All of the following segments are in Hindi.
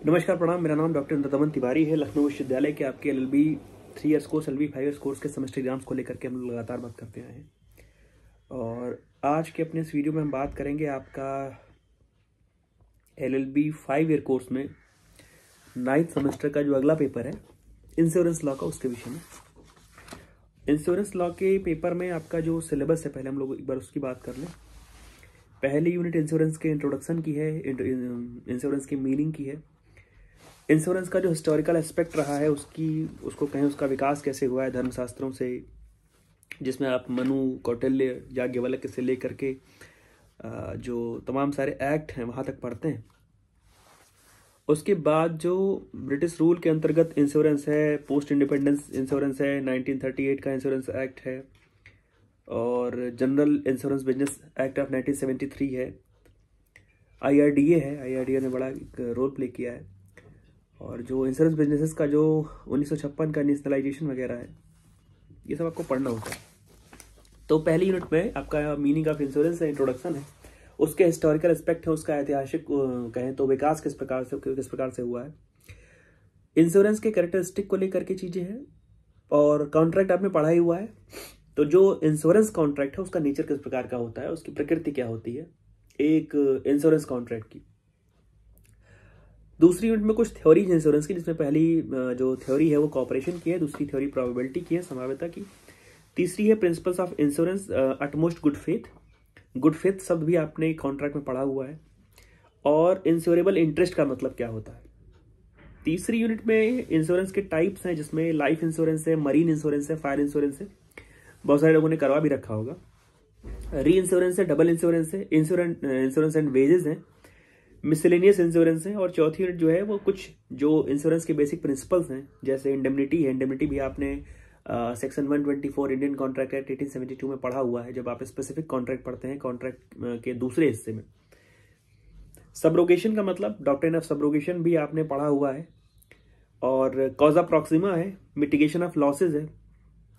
नमस्कार, प्रणाम। मेरा नाम डॉक्टर इंद्रदमन तिवारी है। लखनऊ विश्वविद्यालय के आपके LLB 3 years course, LLB 5 years course के सेमेस्टर एग्जाम्स को लेकर के हम लोग लगातार बात करते आए हैं। और आज के अपने इस वीडियो में हम बात करेंगे आपका LLB 5 ईयर कोर्स में 9th सेमेस्टर का जो अगला पेपर है इंश्योरेंस लॉ का, उसके विषय में। इंश्योरेंस लॉ के पेपर में आपका जो सिलेबस है, पहले हम लोग एक बार उसकी बात कर लें। पहली यूनिट इंश्योरेंस के इंट्रोडक्शन की है, इंश्योरेंस की मीनिंग की है, इंश्योरेंस का जो हिस्टोरिकल एस्पेक्ट रहा है उसको कहें, उसका विकास कैसे हुआ है धर्मशास्त्रों से, जिसमें आप मनु, कौटिल्य, याज्ञवल्क्य से लेकर के जो तमाम सारे एक्ट हैं वहाँ तक पढ़ते हैं। उसके बाद जो ब्रिटिश रूल के अंतर्गत इंश्योरेंस है, पोस्ट इंडिपेंडेंस इंश्योरेंस है, 1938 का इंश्योरेंस एक्ट है, और general insurance business act of 1973 है, IRDA है, IRDA ने बड़ा रोल प्ले किया है, और जो इंश्योरेंस बिजनेसेस का जो 1956 का नेशनलाइजेशन वगैरह है, ये सब आपको पढ़ना होता है। तो पहली यूनिट में आपका मीनिंग ऑफ इंश्योरेंस है, इंट्रोडक्शन है, उसके हिस्टोरिकल एस्पेक्ट है, उसका ऐतिहासिक कहें तो विकास किस प्रकार से हुआ है, इंश्योरेंस के कैरेक्टरिस्टिक को लेकर के चीजें हैं, और कॉन्ट्रैक्ट आपने पढ़ा ही हुआ है। तो जो इंश्योरेंस कॉन्ट्रैक्ट है उसका नेचर किस प्रकार का होता है, उसकी प्रकृति क्या होती है एक इंश्योरेंस कॉन्ट्रैक्ट की। दूसरी यूनिट में कुछ थ्योरीज इंश्योरेंस की, जिसमें पहली जो थ्योरी है वो कॉपरेशन की है, दूसरी थ्योरी प्रोबेबिलिटी की है, संभाव्यता की, तीसरी है principles of insurance utmost good faith. Good faith शब्द भी आपने कॉन्ट्रैक्ट में पढ़ा हुआ है, और इंश्योरेबल इंटरेस्ट का मतलब क्या होता है। तीसरी यूनिट में इंश्योरेंस के टाइप्स हैं, जिसमें लाइफ इंश्योरेंस है, मरीन इंश्योरेंस है, फायर इंश्योरेंस है, बहुत सारे लोगों ने करवा भी रखा होगा, री इंश्योरेंस है, डबल इंश्योरेंस है, इंश्योरेंस एंड वेजेस है, मिसलेनियस इंश्योरेंस है, और चौथी यूनिट जो है वो कुछ जो इंश्योरेंस के बेसिक प्रिंसिपल्स हैं, जैसे इंडेमनिटी है। इंडेमनिटी भी आपने सेक्शन 124 इंडियन कॉन्ट्रैक्ट एक्ट 1872 में पढ़ा हुआ है, जब आप स्पेसिफिक कॉन्ट्रैक्ट पढ़ते हैं कॉन्ट्रैक्ट के दूसरे हिस्से में। सबरोगेशन का मतलब, डॉक्ट्रिन ऑफ सबरोगेशन भी आपने पढ़ा हुआ है, और कॉजा प्रॉक्सिमा है, मिटिगेशन ऑफ लॉसेज है,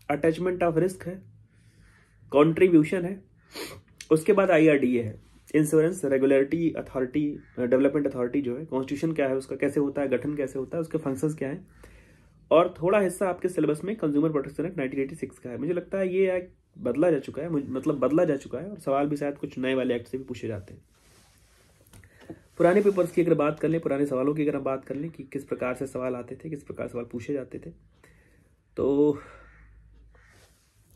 अटैचमेंट ऑफ रिस्क है, कॉन्ट्रीब्यूशन है। उसके बाद IRDA है, insurance regulatory authority, development authority जो है, कॉन्स्टिट्यूशन क्या है उसका, कैसे होता है, गठन कैसे होता है, उसके फंक्शंस क्या है, और थोड़ा हिस्सा आपके सिलेबस में कंज्यूमर प्रोटेक्शन एक्ट 1986 का है। मुझे लगता है ये एक्ट बदला जा चुका है, और सवाल भी शायद कुछ नए वाले एक्ट से भी पूछे जाते हैं। पुराने पेपर्स की अगर बात कर लें, पुराने सवालों की अगर हम बात कर लें कि किस प्रकार से सवाल आते थे, किस प्रकार सवाल पूछे जाते थे, तो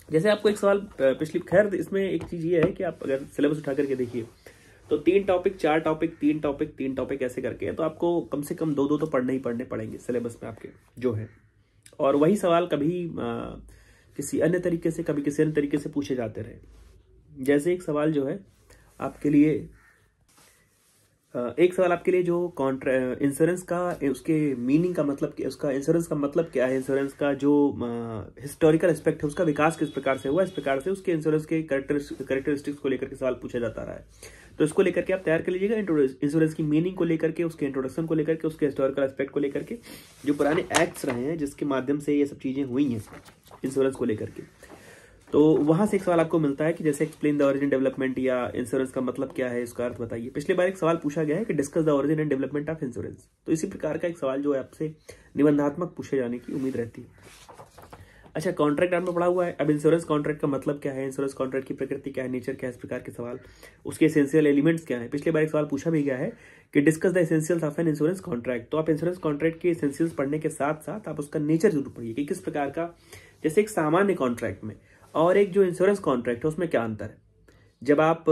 जैसे आपको एक सवाल पिछली, खैर इसमें एक चीज ये है कि आप अगर सिलेबस उठा करके देखिए तो 3 टॉपिक, 4 टॉपिक, 3 टॉपिक, 3 टॉपिक ऐसे करके है, तो आपको कम से कम 2 तो पढ़ने पड़ेंगे सिलेबस में आपके जो है। और वही सवाल कभी किसी अन्य तरीके से, कभी किसी अन्य तरीके से पूछे जाते रहे। जैसे एक सवाल जो है आपके लिए, जो इंश्योरेंस का, उसके मीनिंग का मतलब, उसका इंश्योरेंस का मतलब क्या है, इंश्योरेंस का जो हिस्टोरिकल एस्पेक्ट है उसका विकास किस प्रकार से हुआ, इस प्रकार से उसके इंश्योरेंस के कैरेक्टरिस्टिक्स को लेकर के सवाल पूछा जाता रहा है। तो इसको लेकर के आप तैयार कर लीजिएगा, इंश्योरेंस की मीनिंग को लेकर के, उसके इंट्रोडक्शन को लेकर के, उसके हिस्टोरिकल एस्पेक्ट को लेकर के, जो पुराने एक्ट्स रहे हैं जिसके माध्यम से ये सब चीजें हुई हैं इंश्योरेंस को लेकर के। तो वहां से एक सवाल आपको मिलता है कि जैसे एक्सप्लेन द ओरिजिन डेवलपमेंट, या इंश्योरेंस का मतलब क्या है, इसका अर्थ बताइए। पिछली बार एक सवाल पूछा गया है कि discuss the origin and development of insurance. तो इसी प्रकार का एक सवाल जो है आपसे निबंधात्मक पूछे जाने की उम्मीद रहती है। अच्छा, कॉन्ट्रैक्ट आपने पढ़ा हुआ है, अब इंश्योरेंस कॉन्ट्रैक्ट का मतलब क्या है, इंश्योरेंस कॉन्ट्रैक्ट की प्रकृति क्या है, नेचर क्या है, इस प्रकार के सवाल, उसके एसेंशियल एलिमेंट्स क्या है। पिछले बार एक सवाल पूछा भी गया है कि discuss the essentials of an insurance contract. तो आप इंश्योरेंस कॉन्ट्रैक्ट के एसेंशियल्स पढ़ने के साथ साथ आप उसका नेचर जरूर पढ़िए कि किस प्रकार का, जैसे एक सामान्य कॉन्ट्रैक्ट में और एक जो इंश्योरेंस कॉन्ट्रैक्ट है उसमें क्या अंतर है। जब आप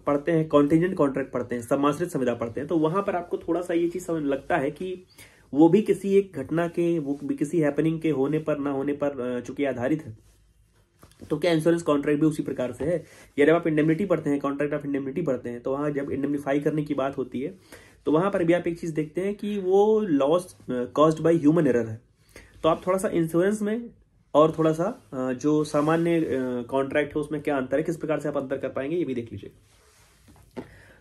पढ़ते हैं कॉन्टिजेंट कॉन्ट्रैक्ट पढ़ते हैं, सम्माश्रित संविदा पढ़ते हैं, तो वहां पर आपको थोड़ा सा ये चीज समझ लगता है कि वो भी किसी एक घटना के, वो भी किसी हैपनिंग के होने पर ना होने पर चूंकि आधारित है। तो क्या इंश्योरेंस कॉन्ट्रैक्ट भी उसी प्रकार से है। या जब आप इंडेमनिटी पढ़ते हैं, कॉन्ट्रैक्ट ऑफ इंडेमनिटी पढ़ते हैं, तो वहां जब इंडेमनिफाई करने की बात होती है तो वहां पर भी आप एक चीज देखते हैं कि वो loss caused by human error है। तो आप थोड़ा सा इंश्योरेंस में और थोड़ा सा जो सामान्य कॉन्ट्रैक्ट है उसमें क्या अंतर है, किस प्रकार से आप अंतर कर पाएंगे, ये भी देख लीजिए।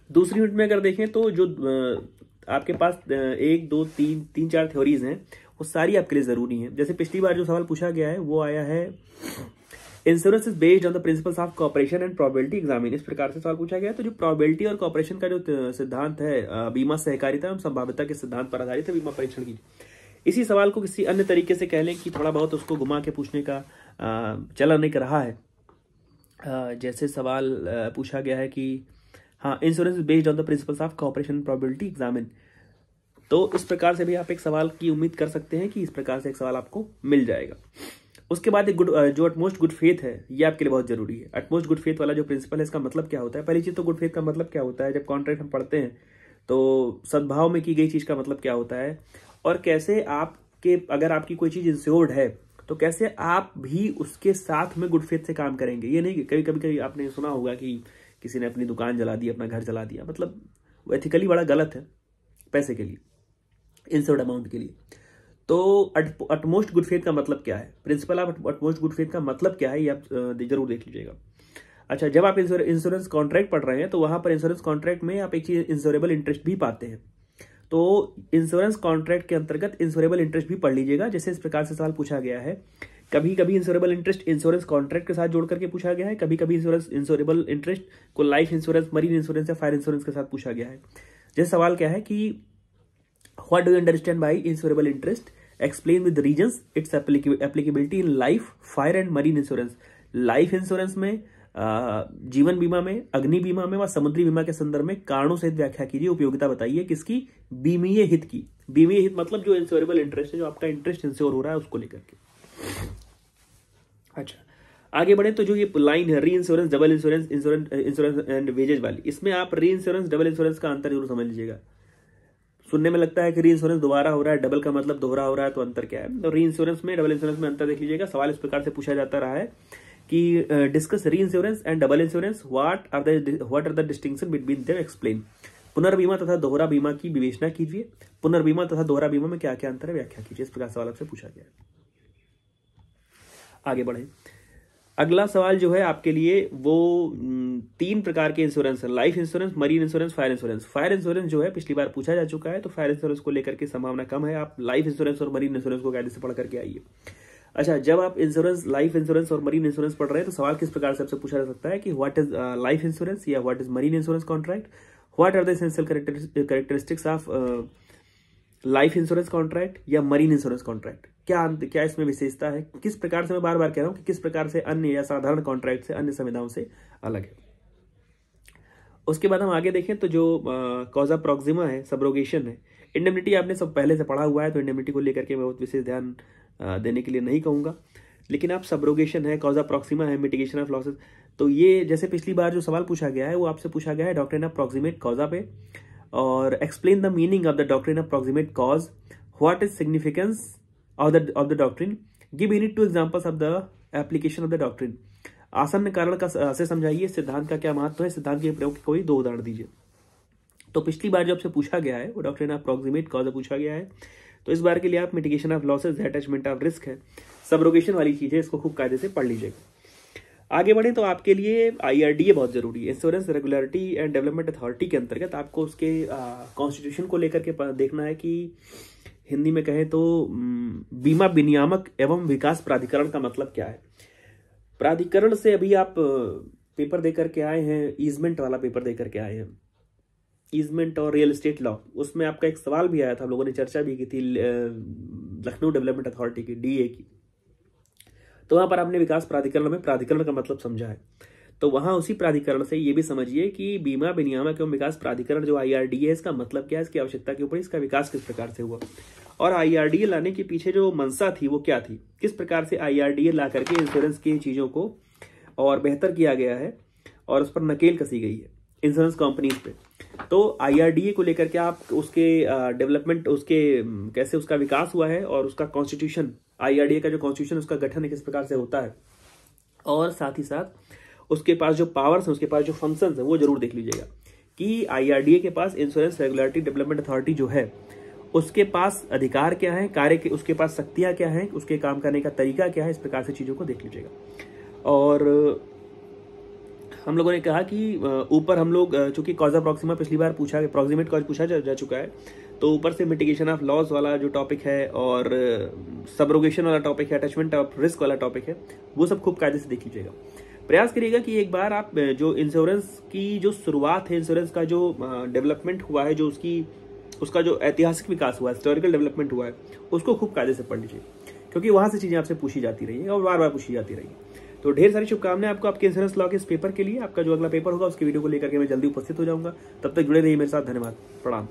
दूसरी यूनिट में अगर देखें तो जो आपके पास 1, 2, 3, 4 थ्योरीज हैं, वो सारी आपके लिए जरूरी हैं। जैसे पिछली बार जो सवाल पूछा गया है वो आया है insurance is based on the principles of cooperation and probability examine, इस प्रकार से सवाल पूछा गया। तो जो प्रोबेबिलिटी और कॉपरेशन का जो सिद्धांत है बीमा सहकारिता एवं संभाव्यता के सिद्धांत पर आधारित है बीमा परीक्षण की। इसी सवाल को किसी अन्य तरीके से कह लें कि थोड़ा बहुत उसको घुमा के पूछने का चलन एक रहा है। जैसे सवाल पूछा गया है कि हाँ, insurance is based on the principles of cooperation and probability examine, तो इस प्रकार से भी आप एक सवाल की उम्मीद कर सकते हैं कि इस प्रकार से एक सवाल आपको मिल जाएगा। उसके बाद एक जो अटमोस्ट गुड फेथ है, ये आपके लिए बहुत जरूरी है। अटमोस्ट गुड फेथ वाला जो प्रिंसिपल है, इसका मतलब क्या होता है? पहली चीज तो गुड फेथ का मतलब क्या होता है? जब कॉन्ट्रैक्ट हम पढ़ते हैं तो सद्भाव में की गई चीज का मतलब क्या होता है, और कैसे आपके अगर आपकी कोई चीज इंश्योर्ड है तो कैसे आप भी उसके साथ में गुड फेथ से काम करेंगे। ये नहीं कि कभी आपने सुना होगा कि किसी ने अपनी दुकान जला दी, अपना घर जला दिया, मतलब वो एथिकली बड़ा गलत है पैसे के लिए, इंश्योर्ड अमाउंट के लिए। तो अटमोस्ट गुड फेथ का मतलब क्या है, principle of utmost good faith का मतलब क्या है, ये आप जरूर देख लीजिएगा। अच्छा, जब आप इंश्योरेंस कॉन्ट्रैक्ट पढ़ रहे हैं तो वहां पर इंश्योरेंस कॉन्ट्रैक्ट में आप एक चीज इंश्योरेबल इंटरेस्ट भी पाते हैं, तो इंश्योरेंस कॉन्ट्रैक्ट के अंतर्गत इंश्योरेबल इंटरेस्ट भी पढ़ लीजिएगा। जैसे इस प्रकार से सवाल पूछा गया है, कभी कभी इंश्योरेबल इंटरेस्ट इंश्योरेंस कॉन्ट्रैक्ट के साथ जोड़ करके पूछा गया है, कभी कभी इंश्योरेबल इंटरेस्ट को लाइफ इंश्योरेंस, मरीन इंश्योरेंस या फायर इंश्योरेंस के साथ पूछा गया है। जैसे सवाल क्या है कि what do you understand by insurable interest, explain with reasons it's applicability in life, fire and marine insurance. Life insurance में, जीवन बीमा में, अग्नि बीमा में व समुद्री बीमा के संदर्भ में कारणों सहित व्याख्या कीजिए, उपयोगिता बताइए किसकी, बीमीय हित की। बीमीय हित मतलब जो इंश्योरेबल इंटरेस्ट है, जो आपका इंटरेस्ट इंश्योर हो रहा है उसको लेकर के। अच्छा, आगे बढ़े तो जो ये लाइन है reinsurance, double insurance, insurance and wages वाली, इसमें आप री इंश्योरेंस, डबल इंश्योरेंस का अंतर जरूर समझ लीजिएगा। सुनने में लगता है कि री इंश्योरेंस दोबारा हो रहा है, डबल का मतलब दोहरा हो रहा है, तो अंतर क्या है? तो री इंश्योरेंस में, डबल इंश्योरेंस में अंतर देख लीजिएगा। सवाल इस प्रकार से पूछा जाता रहा है कि discuss re insurance and double insurance, what are the distinction between them, explain. पुनर्बीमा तथा दोहरा बीमा की विवेचना कीजिए। पुनर्बीमा तथा दोहरा बीमा में क्या क्या अंतर है, व्याख्या कीजिए। इस प्रकार सवाल आपसे पूछा गया है। आगे बढ़े, अगला सवाल जो है आपके लिए वो 3 प्रकार के इंश्योरेंस है, life insurance, marine insurance, fire insurance. Fire insurance जो है पिछली बार पूछा जा चुका है, तो फायर इंश्योरेंस को लेकर के संभावना कम है। आप लाइफ इंश्योरेंस और मरीन इंश्योरेंस को कायदे से पढ़ करके आइए। अच्छा, जब आप इंश्योरेंस, लाइफ इंश्योरेंस और मरीन इंश्योरेंस पढ़ रहे हैं तो सवाल किस प्रकार से आपसे पूछा जा सकता है कि व्हाट इज लाइफ इंश्योरेंस या what is marine insurance contract, what are the essential characteristics of life insurance contract या मरीन इंश्योरेंस कॉन्ट्रैक्ट, क्या इसमें विशेषता है, किस प्रकार से, मैं बार बार कह रहा हूं कि किस प्रकार से अन्य या साधारण कॉन्ट्रैक्ट से, अन्य संविधाओं से अलग है। उसके बाद हम आगे देखें तो जो कॉजा प्रॉक्सिमा है, सबरोगेशन है, इंडेमनिटी आपने सब पहले से पढ़ा हुआ है, तो इंडेमनिटी को लेकर के मैं बहुत विशेष ध्यान देने के लिए नहीं कहूंगा, लेकिन आप सबरोगेशन है, कॉजा प्रॉक्सिमा है, मिटिगेशन ऑफ लॉसेस, तो ये जैसे पिछली बार जो सवाल पूछा गया है वो आपसे पूछा गया है डॉक्ट्रिन ऑफ प्रॉक्सिमेट कॉजा पे, और explain the meaning of the doctrine of proximate cause, what is significance of the doctrine, give any 2 examples of the application of the doctrine. आसन्न कारण का से समझाइए, सिद्धांत का क्या महत्व है, सिद्धांत के प्रयोग के कोई 2 उदाहरण दीजिए। तो पिछली बार जो आपसे पूछा गया है वो डॉक्ट्रिन ऑफ प्रॉक्सिमेट कॉज पूछा गया है, तो इस बार के लिए आप mitigation of losses, attachment of risk है, सबरोगेशन वाली चीजें, इसको खूब कायदे से पढ़ लीजिएगा। आगे बढ़े तो आपके लिए IRDA बहुत जरूरी है, insurance regulatory and development authority के अंतर्गत आपको उसके कॉन्स्टिट्यूशन को लेकर के देखना है कि हिंदी में कहें तो बीमा विनियामक एवं विकास प्राधिकरण का मतलब क्या है। प्राधिकरण से अभी आप पेपर देकर के आए हैं, ईजमेंट वाला पेपर देकर के आए हैं, ईजमेंट और रियल एस्टेट लॉ, उसमें आपका एक सवाल भी आया था, हम लोगों ने चर्चा भी की थी लखनऊ डेवलपमेंट अथॉरिटी की, DA की, तो वहां पर आपने विकास प्राधिकरण में प्राधिकरण का मतलब समझा है, तो वहां उसी प्राधिकरण से ये भी समझिए कि बीमा विनियामक एवं विकास प्राधिकरण जो IRDA है, इसका मतलब क्या है, इसकी आवश्यकता के ऊपर इसका विकास किस प्रकार से हुआ, और IRDA लाने के पीछे जो मंशा थी वो क्या थी, किस प्रकार से IRDA ला करके इंश्योरेंस की चीजों को और बेहतर किया गया है और उस पर नकेल कसी गई है इंश्योरेंस कंपनीज पे। तो IRDA को लेकर के आप उसके डेवलपमेंट, उसके कैसे उसका विकास हुआ है और उसका कॉन्स्टिट्यूशन, IRDA का जो कॉन्स्टिट्यूशन उसका गठन किस प्रकार से होता है, और साथ ही साथ उसके पास जो पावर्स है, उसके पास जो फंक्शंस है वो जरूर देख लीजिएगा कि IRDA के पास इंश्योरेंस रेगुलेटरी डेवलपमेंट अथॉरिटी जो है उसके पास अधिकार क्या है, कार्य के, उसके पास शक्तियां क्या है, उसके काम करने का तरीका क्या है, इस प्रकार से चीजों को देख लीजिएगा। और हम लोगों ने कहा कि ऊपर हम लोग चूंकि कॉजा प्रॉक्सिमा पिछली बार पूछा, प्रॉक्सिमेट कॉज पूछा जा चुका है, तो ऊपर से मिटिगेशन ऑफ लॉस वाला जो टॉपिक है और सबरोगेशन वाला टॉपिक है, अटैचमेंट ऑफ रिस्क वाला टॉपिक है, वो सब खूब कायदे से देख लीजिएगा। प्रयास करिएगा कि एक बार आप जो इंश्योरेंस की जो शुरुआत है, इंश्योरेंस का जो डेवलपमेंट हुआ है, जो उसका जो ऐतिहासिक विकास हुआ है, हिस्टोरिकल डेवलपमेंट हुआ है, उसको खूब कायदे से पढ़ लीजिए, क्योंकि वहां से चीजें आपसे पूछी जाती रही और बार बार पूछी जाती रही। तो ढेर सारी शुभकामनाएं आपको आपके इंश्योरेंस लॉ के इस पेपर के लिए। आपका जो अगला पेपर होगा उसके वीडियो को लेकर के मैं जल्दी उपस्थित हो जाऊंगा। तब तक जुड़े रहिए मेरे साथ। धन्यवाद, प्रणाम।